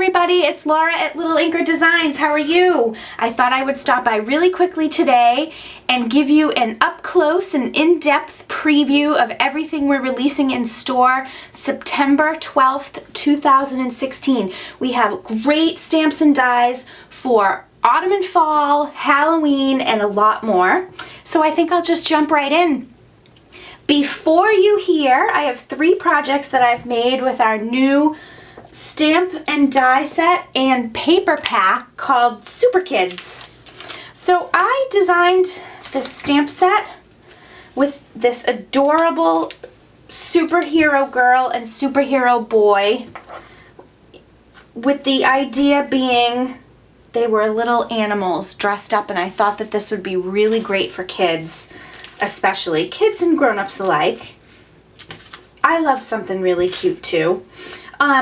everybody, it's Laura at Lil Inker Designs. How are you? I thought I would stop by really quickly today and give you an up-close and in-depth preview of everything we're releasing in store September 12th, 2016. We have great stamps and dies for autumn and fall, Halloween, and a lot more. So I think I'll just jump right in. Before you hear, I have 3 projects that I've made with our new stamp and die set and paper pack called Super Kids. So I designed this stamp set with this adorable superhero girl and superhero boy, with the idea being they were little animals dressed up, and I thought that this would be really great for kids, especially kids and grown-ups alike. I love something really cute too.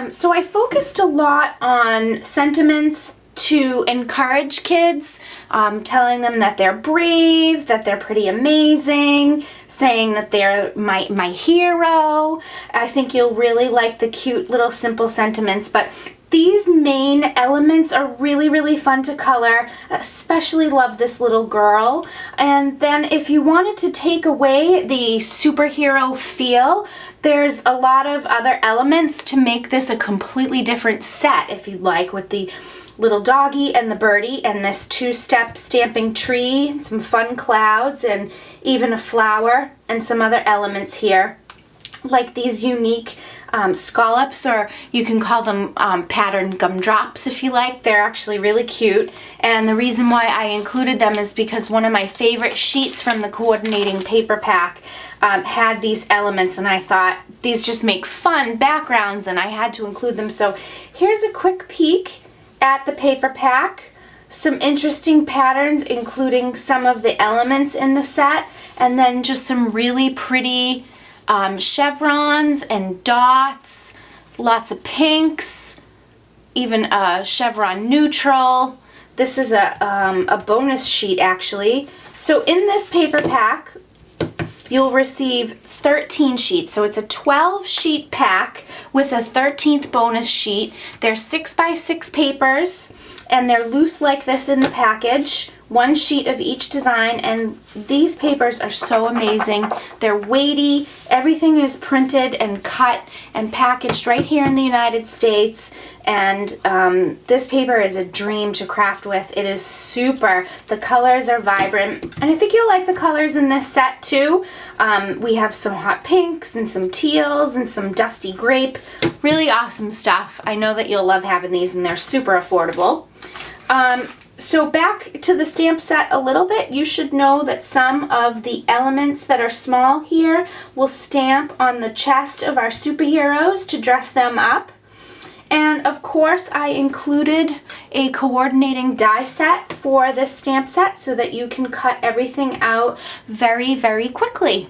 So I focused a lot on sentiments to encourage kids, telling them that they're brave, that they're pretty amazing, saying that they're my hero. I think you'll really like the cute little simple sentiments, but these main elements are really, really fun to color. Especially love this little girl. And then if you wanted to take away the superhero feel, there's a lot of other elements to make this a completely different set, if you'd like, with the little doggy and the birdie and this 2-step stamping tree, some fun clouds, and even a flower and some other elements here, like these unique scallops, or you can call them patterned gumdrops if you like. They're actually really cute, and the reason why I included them is because one of my favorite sheets from the coordinating paper pack had these elements, and I thought these just make fun backgrounds, and I had to include them. So here's a quick peek at the paper pack. Some interesting patterns, including some of the elements in the set, and then just some really pretty chevrons and dots, lots of pinks, even a chevron neutral. This is a bonus sheet actually. So in this paper pack, you'll receive 13 sheets. So it's a 12 sheet pack with a 13th bonus sheet. They're 6x6 papers, and they're loose like this in the package. 1 sheet of each design, and these papers are so amazing. They're weighty. Everything is printed and cut and packaged right here in the United States, and this paper is a dream to craft with. It is super. The colors are vibrant, and I think you'll like the colors in this set too. We have some hot pinks and some teals and some dusty grape. Really awesome stuff. I know that you'll love having these, and they're super affordable. So back to the stamp set a little bit, you should know that some of the elements that are small here will stamp on the chest of our superheroes to dress them up. And of course I included a coordinating die set for this stamp set so that you can cut everything out very, very quickly.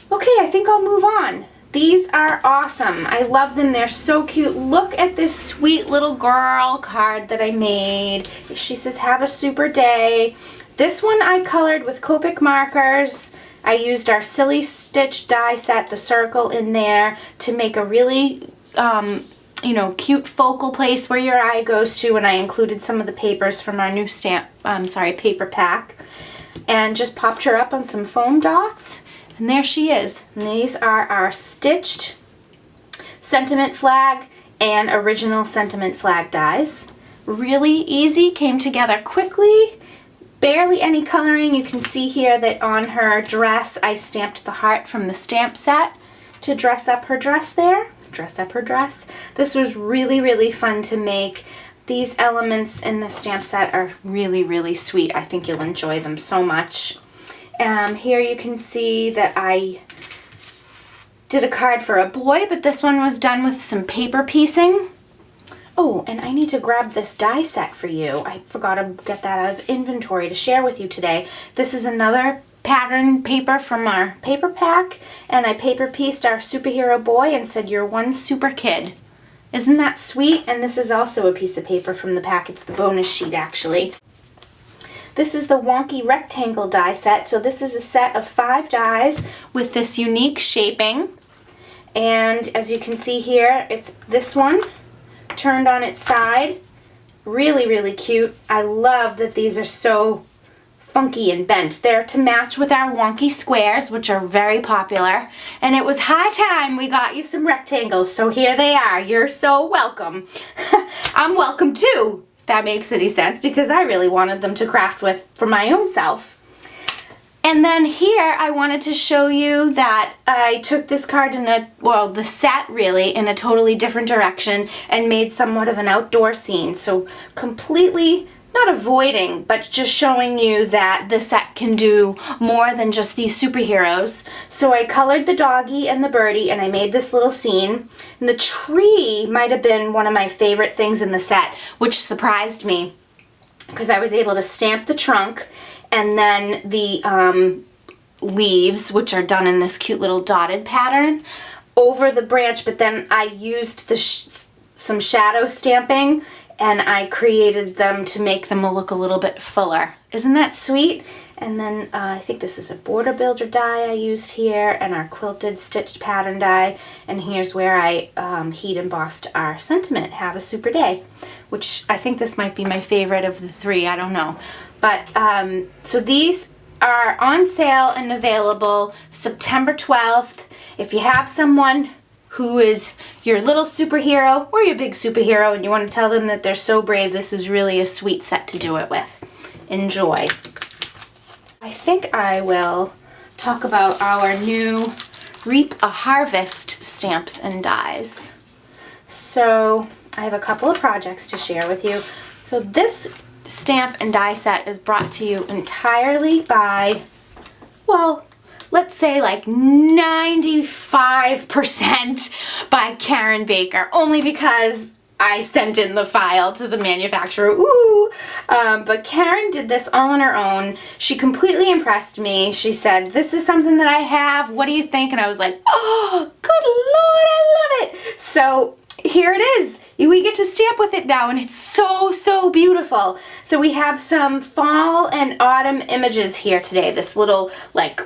Okay, I think I'll move on. These are awesome. I love them. They're so cute. Look at this sweet little girl card that I made. She says, "Have a super day." This one I colored with Copic markers. I used our Silly Stitch die set, the circle in there, to make a really cute focal place where your eye goes to, and I included some of the papers from our new paper pack, and just popped her up on some foam dots. And there she is. And these are our stitched sentiment flag and original sentiment flag dies. Really easy, came together quickly, barely any coloring. You can see here that on her dress I stamped the heart from the stamp set to dress up her dress there. Dress up her dress. This was really, really fun to make. These elements in the stamp set are really, really sweet. I think you'll enjoy them so much. Here you can see that I did a card for a boy, but this one was done with some paper piecing. Oh, and I need to grab this die set for you. I forgot to get that out of inventory to share with you today. This is another pattern paper from our paper pack, and I paper pieced our superhero boy and said, "You're one super kid." Isn't that sweet? And this is also a piece of paper from the pack. It's the bonus sheet actually. This is the wonky rectangle die set. So this is a set of 5 dies with this unique shaping. And as you can see here, it's this one, turned on its side. Really, really cute. I love that these are so funky and bent. They're to match with our wonky squares, which are very popular. And it was high time we got you some rectangles, so here they are. You're so welcome. I'm welcome too, if that makes any sense, because I really wanted them to craft with for my own self. And then here I wanted to show you that I took this card in the set really, in a totally different direction and made somewhat of an outdoor scene. So completely not avoiding, but just showing you that the set can do more than just these superheroes. So I colored the doggy and the birdie and I made this little scene. And the tree might have been one of my favorite things in the set, which surprised me because I was able to stamp the trunk and then the leaves, which are done in this cute little dotted pattern, over the branch, but then I used some shadow stamping and I created them to make them look a little bit fuller. Isn't that sweet? And then I think this is a border builder die I used here and our quilted stitched pattern die. And here's where I heat embossed our sentiment, have a super day, which I think this might be my favorite of the three, I don't know. But so these are on sale and available September 12th. If you have someone who is your little superhero or your big superhero and you want to tell them that they're so brave, this is really a sweet set to do it with. Enjoy. I think I will talk about our new Reap a Harvest stamps and dies. So I have a couple of projects to share with you. So this stamp and die set is brought to you entirely by, well, let's say like 95% by Karen Baker, only because I sent in the file to the manufacturer. Ooh! But Karen did this all on her own. She completely impressed me. She said, "This is something that I have. What do you think?" And I was like, "Oh, good Lord, I love it!" So here it is. We get to stamp with it now, and it's so, so beautiful. So we have some fall and autumn images here today. This little, like,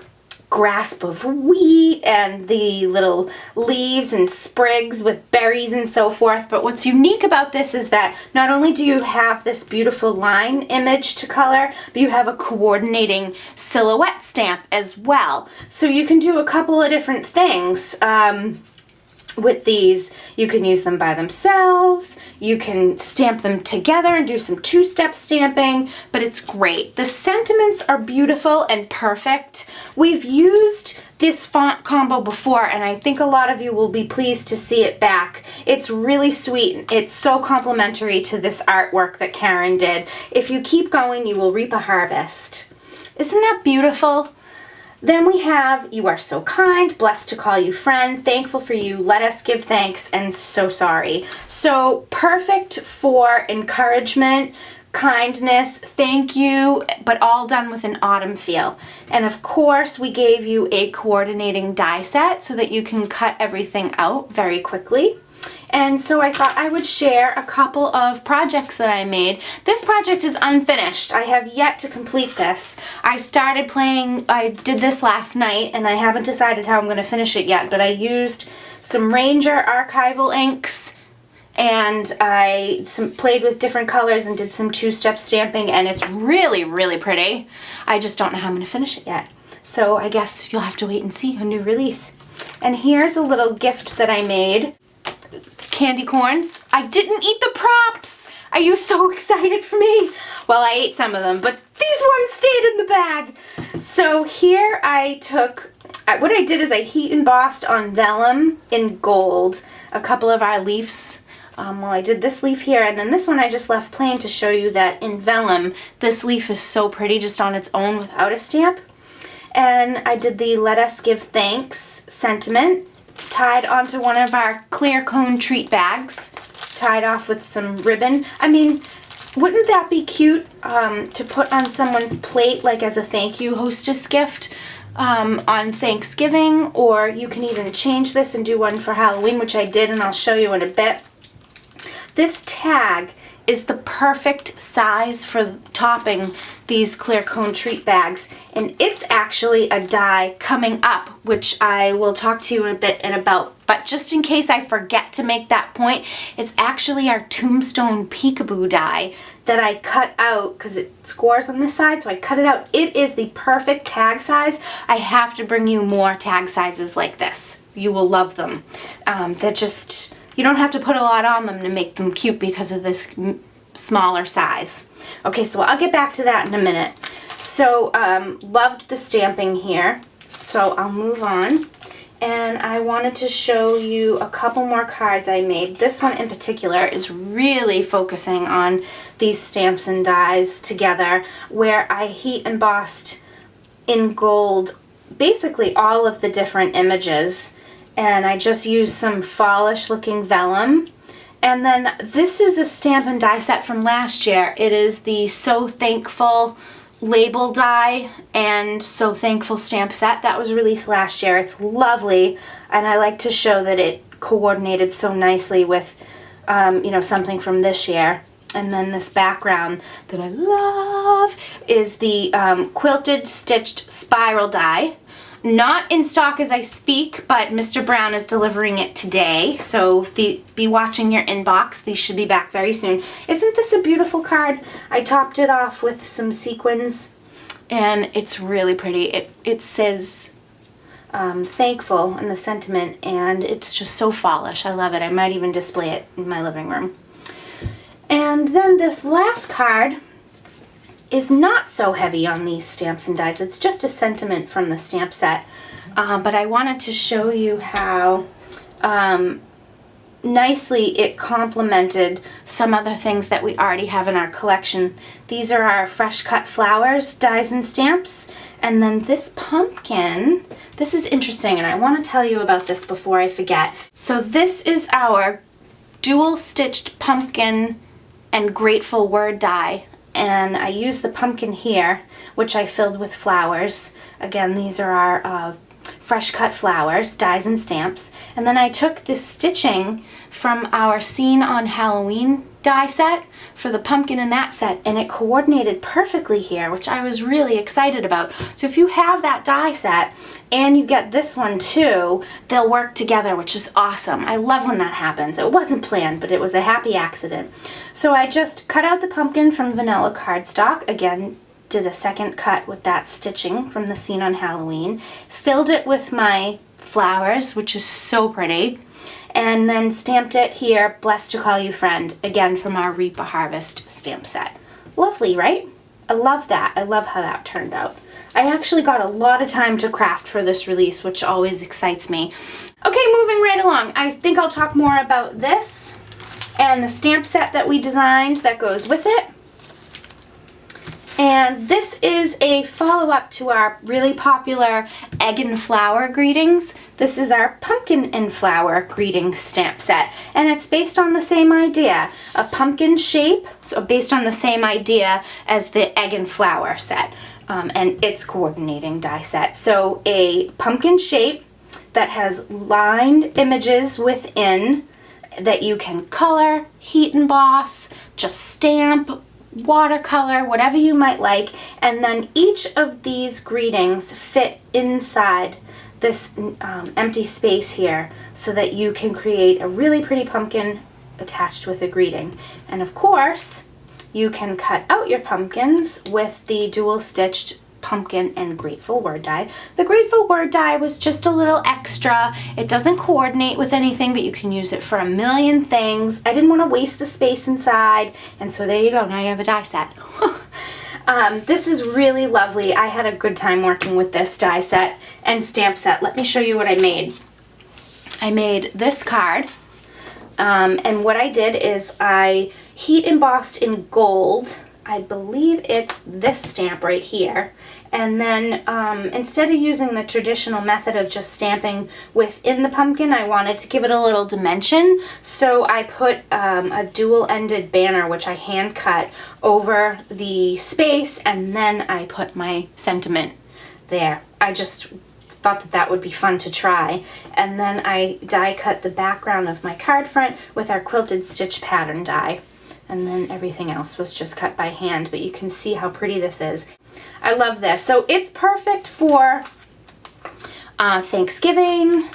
grasp of wheat and the little leaves and sprigs with berries and so forth. But what's unique about this is that not only do you have this beautiful line image to color, but you have a coordinating silhouette stamp as well. So you can do a couple of different things. With these, you can use them by themselves, you can stamp them together and do some two-step stamping, but it's great. The sentiments are beautiful and perfect. We've used this font combo before, and I think a lot of you will be pleased to see it back. It's really sweet. It's so complimentary to this artwork that Karen did. If you keep going, you will reap a harvest. Isn't that beautiful? Then we have, "You are so kind, blessed to call you friend, thankful for you, let us give thanks, and so sorry." So perfect for encouragement, kindness, thank you, but all done with an autumn feel. And of course, we gave you a coordinating die set so that you can cut everything out very quickly. And so I thought I would share a couple of projects that I made. This project is unfinished. I have yet to complete this. I did this last night and I haven't decided how I'm going to finish it yet, but I used some Ranger archival inks and I played with different colors and did some two-step stamping, and it's really, really pretty. I just don't know how I'm going to finish it yet. So I guess you'll have to wait and see a new release. And here's a little gift that I made. Candy corns. I didn't eat the props. Are you so excited for me? Well, I ate some of them, but these ones stayed in the bag. So here I took, what I did is I heat embossed on vellum in gold a couple of our leaves. Well, I did this leaf here, and then this one I just left plain to show you that in vellum, this leaf is so pretty just on its own without a stamp. And I did the "Let Us Give Thanks" sentiment, tied onto one of our clear cone treat bags, tied off with some ribbon. I mean, wouldn't that be cute to put on someone's plate, like as a thank you hostess gift on Thanksgiving? Or you can even change this and do one for Halloween, which I did, and I'll show you in a bit. This tag is the perfect size for topping these clear cone treat bags. And it's actually a die coming up, which I will talk to you in a bit about. But just in case I forget to make that point, it's actually our Tombstone Peekaboo die that I cut out because it scores on this side, so I cut it out. It is the perfect tag size. I have to bring you more tag sizes like this. You will love them. They're just, you don't have to put a lot on them to make them cute because of this smaller size. Okay, so I'll get back to that in a minute. So, loved the stamping here. So I'll move on. And I wanted to show you a couple more cards I made. This one in particular is really focusing on these stamps and dies together, where I heat embossed in gold basically all of the different images. And I just used some fallish looking vellum. And then this is a stamp and die set from last year. It is the So Thankful label die and So Thankful stamp set that was released last year. It's lovely, and I like to show that it coordinated so nicely with you know, something from this year. And then this background that I love is the quilted stitched spiral die. Not in stock as I speak, but Mr. Brown is delivering it today, so be watching your inbox. These should be back very soon. Isn't this a beautiful card? I topped it off with some sequins, and it's really pretty. It says thankful in the sentiment, and it's just so fallish. I love it. I might even display it in my living room. And then this last card is not so heavy on these stamps and dies. It's just a sentiment from the stamp set. But I wanted to show you how nicely it complemented some other things that we already have in our collection. These are our fresh cut flowers, dies and stamps. And then this pumpkin, this is interesting, and I want to tell you about this before I forget. So this is our dual stitched pumpkin and grateful word die. And I used the pumpkin here, which I filled with flowers. Again, these are our fresh cut flowers, dies and stamps. And then I took this stitching from our Scene on Halloween die set for the pumpkin in that set, and it coordinated perfectly here, which I was really excited about. So if you have that die set and you get this one too, they'll work together, which is awesome. I love when that happens. It wasn't planned, but it was a happy accident. So I just cut out the pumpkin from vanilla cardstock. Again, did a second cut with that stitching from the Scene on Halloween. Filled it with my flowers, which is so pretty. And then stamped it here, Blessed to Call You Friend, again from our Reap a Harvest stamp set. Lovely, right? I love that. I love how that turned out. I actually got a lot of time to craft for this release, which always excites me. Okay, moving right along. I think I'll talk more about this and the stamp set that we designed that goes with it. And this is a follow-up to our really popular egg and flower greetings. This is our pumpkin and flower greeting stamp set, and it's based on the same idea, a pumpkin shape, so based on the same idea as the egg and flower set, and its coordinating die set. So a pumpkin shape that has lined images within that you can color, heat emboss, just stamp, watercolor, whatever you might like, and then each of these greetings fit inside this empty space here so that you can create a really pretty pumpkin attached with a greeting. And of course, you can cut out your pumpkins with the dual stitched pumpkin and grateful word die. The grateful word die was just a little extra. It doesn't coordinate with anything, but you can use it for a million things. I didn't want to waste the space inside, and so there you go. Now you have a die set. This is really lovely. I had a good time working with this die set and stamp set. Let me show you what I made. I made this card, and what I did is I heat embossed in gold. I believe it's this stamp right here. And then instead of using the traditional method of just stamping within the pumpkin, I wanted to give it a little dimension. So I put a dual-ended banner, which I hand cut over the space, and then I put my sentiment there. I just thought that that would be fun to try. And then I die cut the background of my card front with our quilted stitch pattern die. and then everything else was just cut by hand, but you can see how pretty this is. I love this. So it's perfect for Thanksgiving,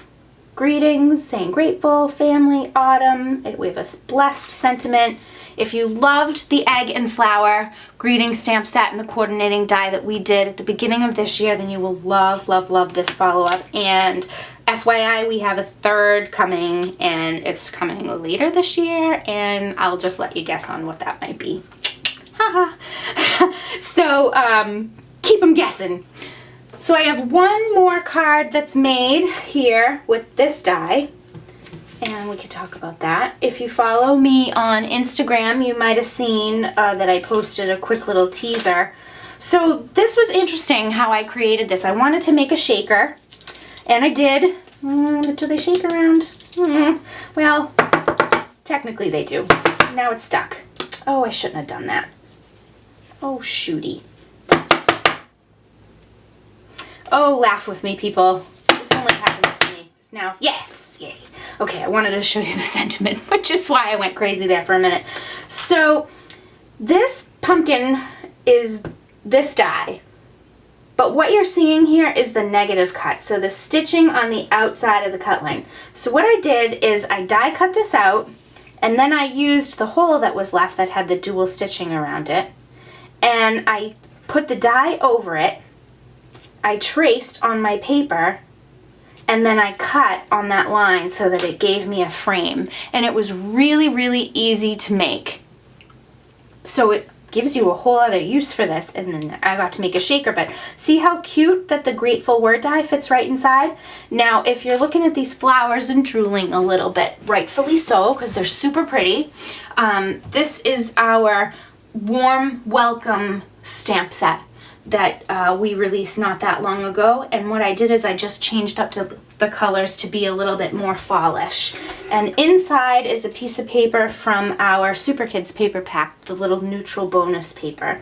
greetings, saying grateful, family, autumn. We have a blessed sentiment. If you loved the egg and flower greeting stamp set and the coordinating die that we did at the beginning of this year, then you will love, love, love this follow-up. And FYI, we have a third coming, and it's coming later this year, and I'll just let you guess on what that might be. Haha. So, keep them guessing. So I have one more card that's made here with this die, and we could talk about that. If you follow me on Instagram, you might have seen that I posted a quick little teaser. So this was interesting how I created this. I wanted to make a shaker, and I did. But do they shake around? Well, technically they do. Now it's stuck. Oh, I shouldn't have done that. Oh, shooty. Oh, laugh with me, people. This only happens to me. Now, yes, yay. Okay, I wanted to show you the sentiment, which is why I went crazy there for a minute. So, this pumpkin is this die, but what you're seeing here is the negative cut, so the stitching on the outside of the cut line. So what I did is I die cut this out, and then I used the hole that was left that had the dual stitching around it, and I put the die over it, I traced on my paper, and then I cut on that line so that it gave me a frame. And it was really, really easy to make. So it gives you a whole other use for this, and then I got to make a shaker. But see how cute that the Grateful Word die fits right inside? Now, if you're looking at these flowers and drooling a little bit, rightfully so, because they're super pretty, this is our warm welcome stamp set that we released not that long ago, and what I did is I just changed up to the colors to be a little bit more fallish. And inside is a piece of paper from our Super Kids paper pack, the little neutral bonus paper.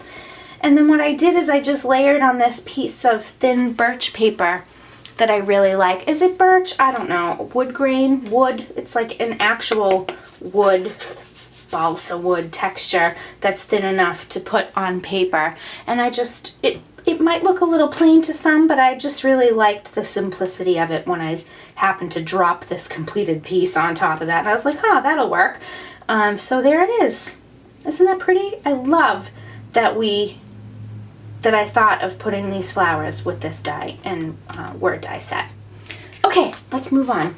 And then what I did is I just layered on this piece of thin birch paper that I really like. Is it birch? I don't know. Wood grain? Wood? It's like an actual wood, balsa wood texture that's thin enough to put on paper. And I just, it might look a little plain to some, but I just really liked the simplicity of it when I happened to drop this completed piece on top of that. And I was like, huh, that'll work. So there it is. Isn't that pretty? I love that I thought of putting these flowers with this die and word die set. Okay, let's move on.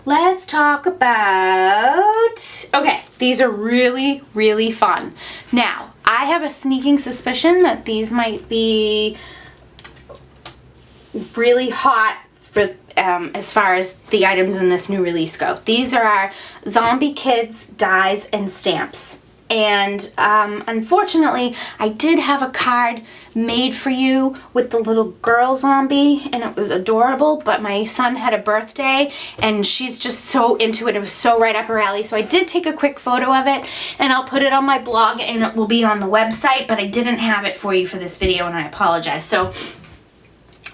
Let's talk about, okay, these are really, really fun. Now, I have a sneaking suspicion that these might be really hot for as far as the items in this new release go. These are our Zombie Kids dies and stamps. And unfortunately, I did have a card made for you with the little girl zombie, and it was adorable, but my son had a birthday, and she's just so into it. It was so right up her alley. So I did take a quick photo of it, and I'll put it on my blog, and it will be on the website, but I didn't have it for you for this video, and I apologize. So,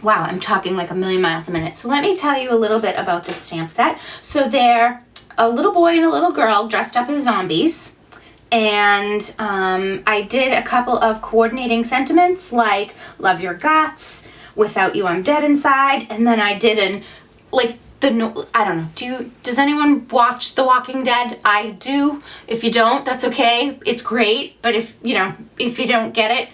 wow, I'm talking like a million miles a minute. So let me tell you a little bit about this stamp set. So they're a little boy and a little girl dressed up as zombies. And I did a couple of coordinating sentiments like love your guts, without you I'm dead inside, and then I did I don't know, does anyone watch The Walking Dead? I do. If you don't, that's okay. It's great, but if you don't get it,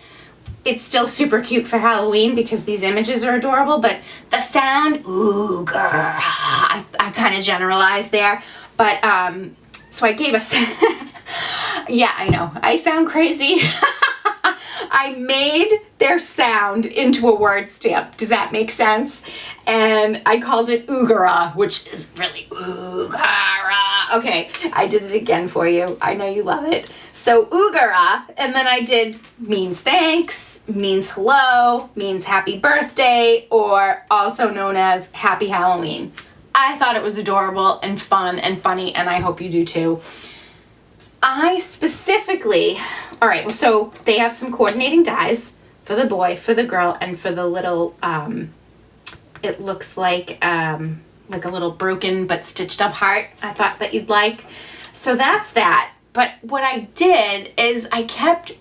it's still super cute for Halloween because these images are adorable, but the sound, ooh, girl, I kind of generalized there, but so I gave a yeah, I know. I sound crazy. I made their sound into a word stamp. Does that make sense? And I called it Oogara, which is really Oogara. Okay, I did it again for you. I know you love it. So Oogara, and then I did means thanks, means hello, means happy birthday, or also known as happy Halloween. I thought it was adorable and fun and funny, and I hope you do too. I specifically, all right, so they have some coordinating dies for the boy, for the girl, and for the little, it looks like a little broken but stitched up heart I thought that you'd like. So that's that. But what I did is I kept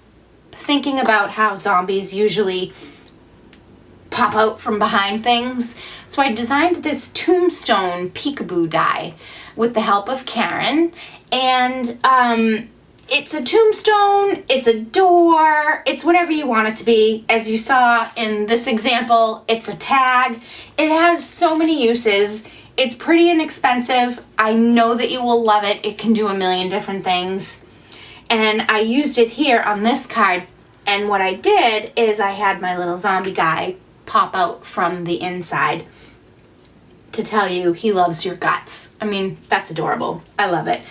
thinking about how zombies usually pop out from behind things. So I designed this tombstone peekaboo die with the help of Karen. And it's a tombstone, it's a door, it's whatever you want it to be. As you saw in this example, it's a tag. It has so many uses. It's pretty inexpensive. I know that you will love it. It can do a million different things. And I used it here on this card. And what I did is I had my little zombie guy pop out from the inside to tell you he loves your guts. I mean, that's adorable. I love it.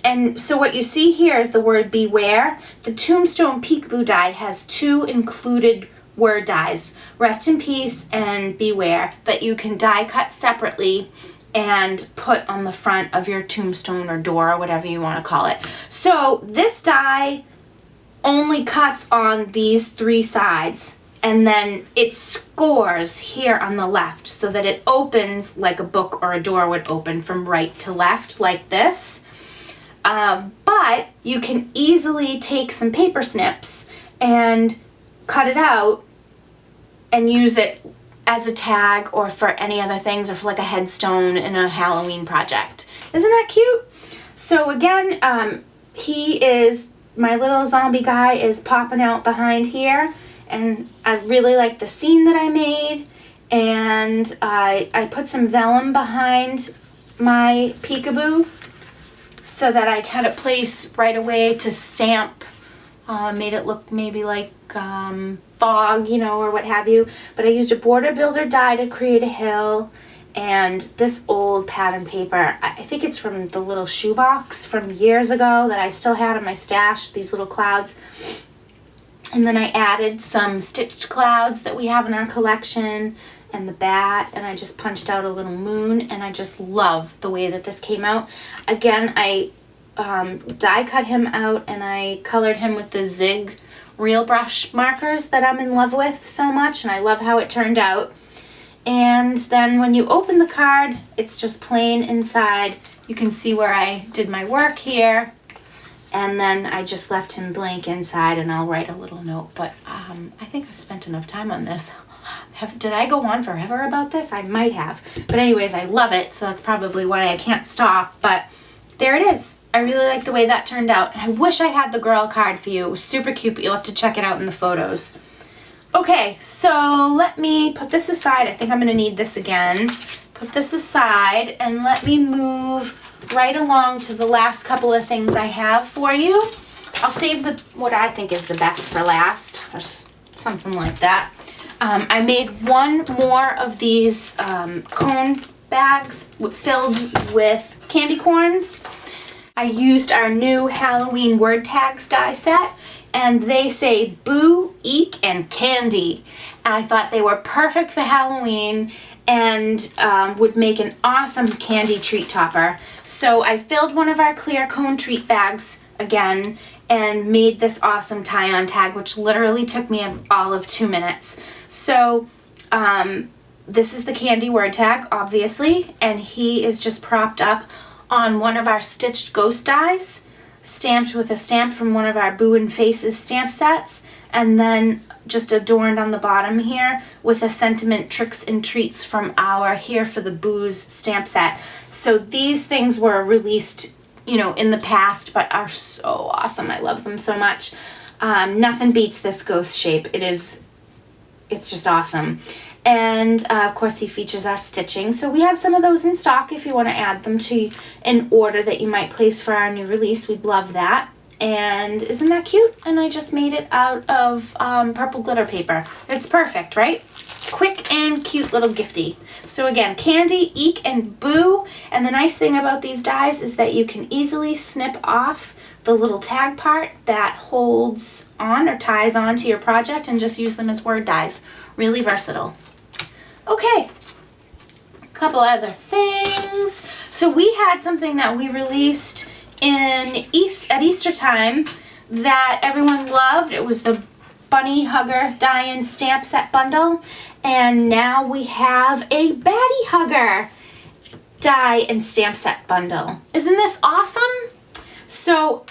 And so what you see here is the word beware. The tombstone peekaboo die has 2 included word dies, rest in peace and beware, that you can die cut separately and put on the front of your tombstone or door or whatever you want to call it. So this die only cuts on these 3 sides, and then it scores here on the left so that it opens like a book or a door would open from right to left like this. But you can easily take some paper snips and cut it out and use it as a tag or for any other things, or for like a headstone in a Halloween project. Isn't that cute? So again, my little zombie guy is popping out behind here, and I really like the scene that I made, and I put some vellum behind my peekaboo so that I had a place right away to stamp, made it look maybe like fog, you know, or what have you. But I used a border builder die to create a hill, and this old pattern paper, I think it's from the little shoebox from years ago that I still had in my stash, these little clouds. And then I added some stitched clouds that we have in our collection, and the bat, and I just punched out a little moon, and I just love the way that this came out. Again, I die cut him out, and I colored him with the Zig Real Brush markers that I'm in love with so much, and I love how it turned out. And then when you open the card, it's just plain inside. You can see where I did my work here, and then I just left him blank inside, and I'll write a little note. But I think I've spent enough time on this. Did I go on forever about this? I might have. But anyways, I love it, so that's probably why I can't stop. But there it is. I really like the way that turned out. And I wish I had the girl card for you. It was super cute, but you'll have to check it out in the photos. Okay, so let me put this aside. I think I'm going to need this again. Put this aside, and let me move right along to the last couple of things I have for you. I'll save what I think is the best for last, or something like that. I made one more of these cone bags filled with candy corns. I used our new Halloween word tags die set, and they say boo, eek, and candy. And I thought they were perfect for Halloween and would make an awesome candy treat topper. So I filled one of our clear cone treat bags again and made this awesome tie-on tag, which literally took me all of 2 minutes. So this is the candy word tag, obviously, and he is just propped up on one of our stitched ghost dies, stamped with a stamp from one of our Boo and Faces stamp sets, and then just adorned on the bottom here with a sentiment tricks and treats from our Here for the Boos stamp set. So these things were released, you know, in the past, but are so awesome. I love them so much. Nothing beats this ghost shape. It's just awesome. And of course he features our stitching. So we have some of those in stock if you want to add them to an order that you might place for our new release. We'd love that. And isn't that cute? And I just made it out of purple glitter paper. It's perfect, right? Quick and cute little gifty. So again, candy, eek, and boo. And the nice thing about these dies is that you can easily snip off the little tag part that holds on or ties on to your project and just use them as word dies. Really versatile. Okay, a couple other things. So we had something that we released at Easter time that everyone loved. It was the Bunny Hugger die and stamp set bundle. And now we have a Baddie Hugger die and stamp set bundle. Isn't this awesome? So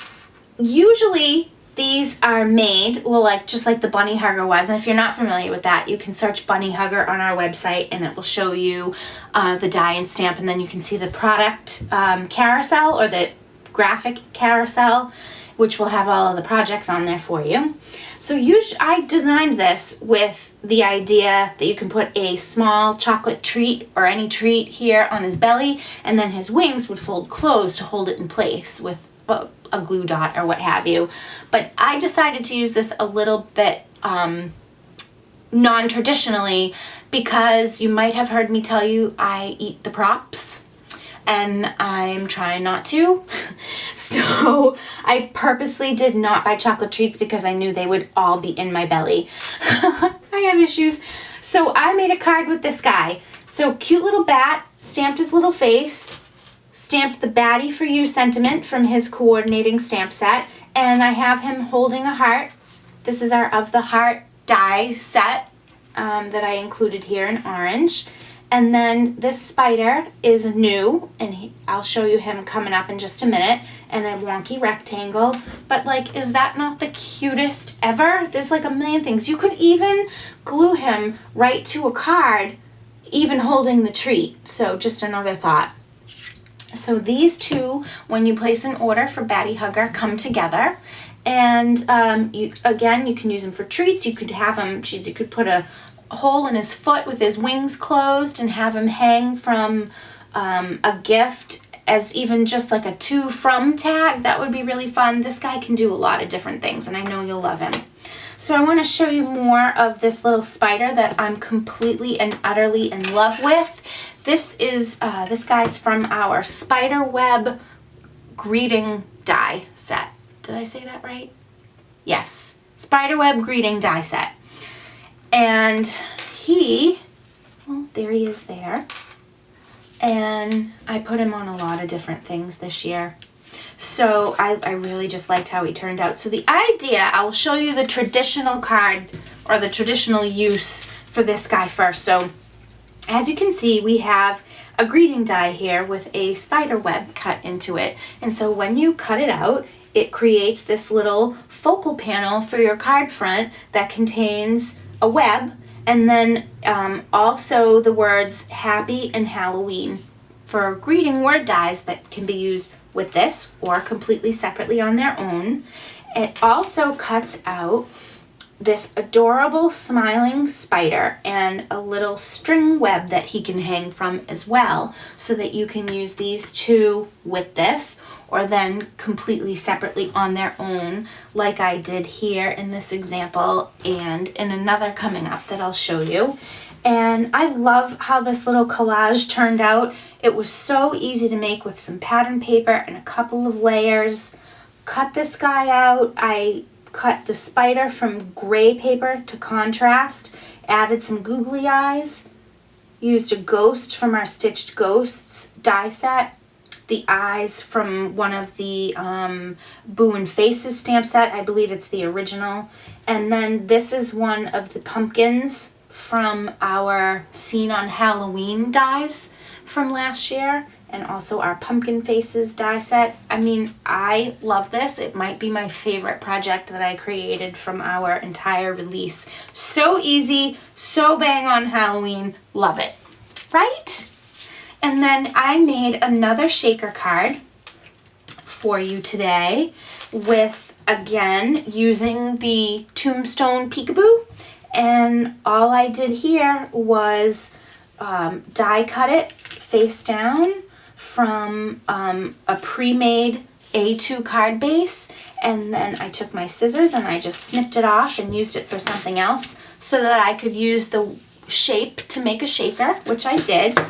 usually these are made, well, like just like the bunny hugger was. And if you're not familiar with that, you can search bunny hugger on our website and it will show you the die and stamp, and then you can see the product carousel or the graphic carousel, which will have all of the projects on there for you. So I designed this with the idea that you can put a small chocolate treat or any treat here on his belly, and then his wings would fold closed to hold it in place with a glue dot or what have you. But I decided to use this a little bit non-traditionally, because you might have heard me tell you I eat the props, and I'm trying not to. So I purposely did not buy chocolate treats because I knew they would all be in my belly. I have issues. So I made a card with this guy. So cute little bat, stamped his little face, stamped the Batty for You sentiment from his coordinating stamp set, and I have him holding a heart. This is our Of the Heart die set that I included here in orange. And then this spider is new, and I'll show you him coming up in just a minute, and a wonky rectangle. But like, is that not the cutest ever? There's like a million things. You could even glue him right to a card, even holding the treat. So just another thought. So these two, when you place an order for Batty Hugger, come together. And you can use them for treats. You could have them, you could put a hole in his foot with his wings closed and have him hang from a gift as even just like a to from tag. That would be really fun. This guy can do a lot of different things, and I know you'll love him. So I want to show you more of this little spider that I'm completely and utterly in love with. This is this guy's from our spider web greeting die set. Did I say that right? Yes, spider web greeting die set. And there he is there. And I put him on a lot of different things this year. So I really just liked how he turned out. So the idea, I'll show you the traditional card or the traditional use for this guy first. So as you can see, we have a greeting die here with a spider web cut into it. And so when you cut it out, it creates this little focal panel for your card front that contains a web, and then also the words Happy and Halloween for greeting word dies that can be used with this or completely separately on their own. It also cuts out this adorable smiling spider and a little string web that he can hang from as well, so that you can use these two with this or then completely separately on their own, like I did here in this example and in another coming up that I'll show you. And I love how this little collage turned out. It was so easy to make with some pattern paper and a couple of layers. Cut this guy out. I cut the spider from gray paper to contrast, added some googly eyes, used a ghost from our Stitched Ghosts die set, the eyes from one of the Boo and Faces stamp set. I believe it's the original. And then this is one of the pumpkins from our Scene on Halloween dies from last year, and also our Pumpkin Faces die set. I mean, I love this. It might be my favorite project that I created from our entire release. So easy, so bang on Halloween. Love it, right? And then I made another shaker card for you today with, again, using the Tombstone Peekaboo. And all I did here was die cut it face down from a pre-made A2 card base. And then I took my scissors and I just snipped it off and used it for something else so that I could use the shape to make a shaker, which I did.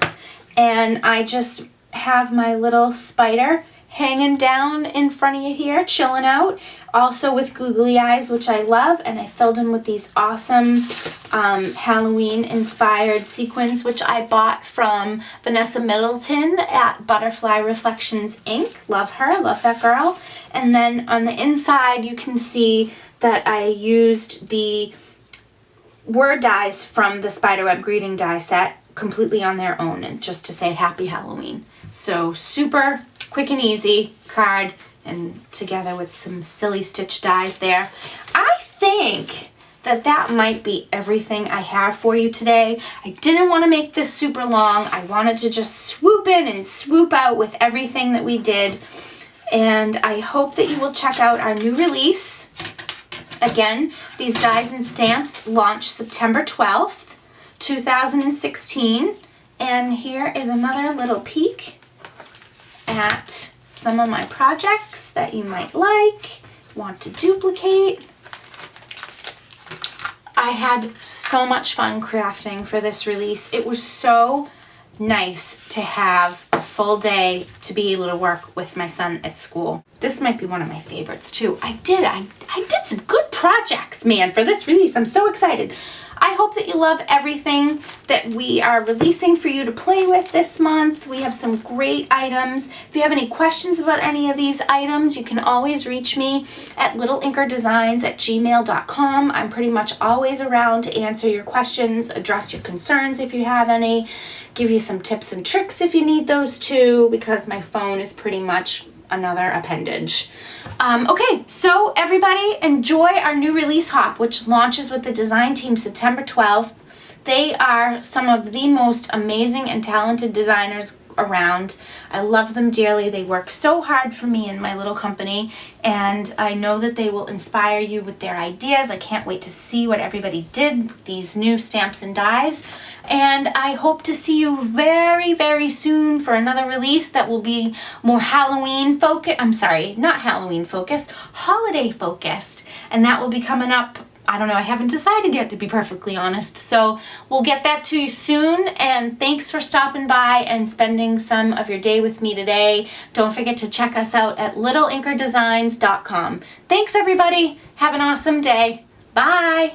And I just have my little spider hanging down in front of you here, chilling out, also with googly eyes, which I love. And I filled him with these awesome Halloween-inspired sequins, which I bought from Vanessa Middleton at Butterfly Reflections Inc. Love her, love that girl. And then on the inside, you can see that I used the word dies from the Spiderweb Greeting die set completely on their own, and just to say Happy Halloween. So super quick and easy card, and together with some silly stitch dies there. I think that might be everything I have for you today. I didn't want to make this super long. I wanted to just swoop in and swoop out with everything that we did. And I hope that you will check out our new release. Again, these dies and stamps launched September 12th, 2016. And here is another little peek at some of my projects that you might like, want to duplicate. I had so much fun crafting for this release. It was so nice to have a full day to be able to work with my son at school. This might be one of my favorites too. I did some good projects, man, for this release. I'm so excited. I hope that you love everything that we are releasing for you to play with this month. We have some great items. If you have any questions about any of these items, you can always reach me at littlinkerdesigns@gmail.com. I'm pretty much always around to answer your questions, address your concerns if you have any, give you some tips and tricks if you need those too, because my phone is pretty much another appendage. Okay, so everybody enjoy our new release hop, which launches with the design team September 12th. They are some of the most amazing and talented designers around. I love them dearly. They work so hard for me and my little company, and I know that they will inspire you with their ideas. I can't wait to see what everybody did with these new stamps and dies. And I hope to see you very, very soon for another release that will be more Halloween focused. I'm sorry, not Halloween focused, holiday focused. And that will be coming up, I don't know, I haven't decided yet, to be perfectly honest. So we'll get that to you soon. And thanks for stopping by and spending some of your day with me today. Don't forget to check us out at littlinkerdesigns.com. Thanks, everybody. Have an awesome day. Bye.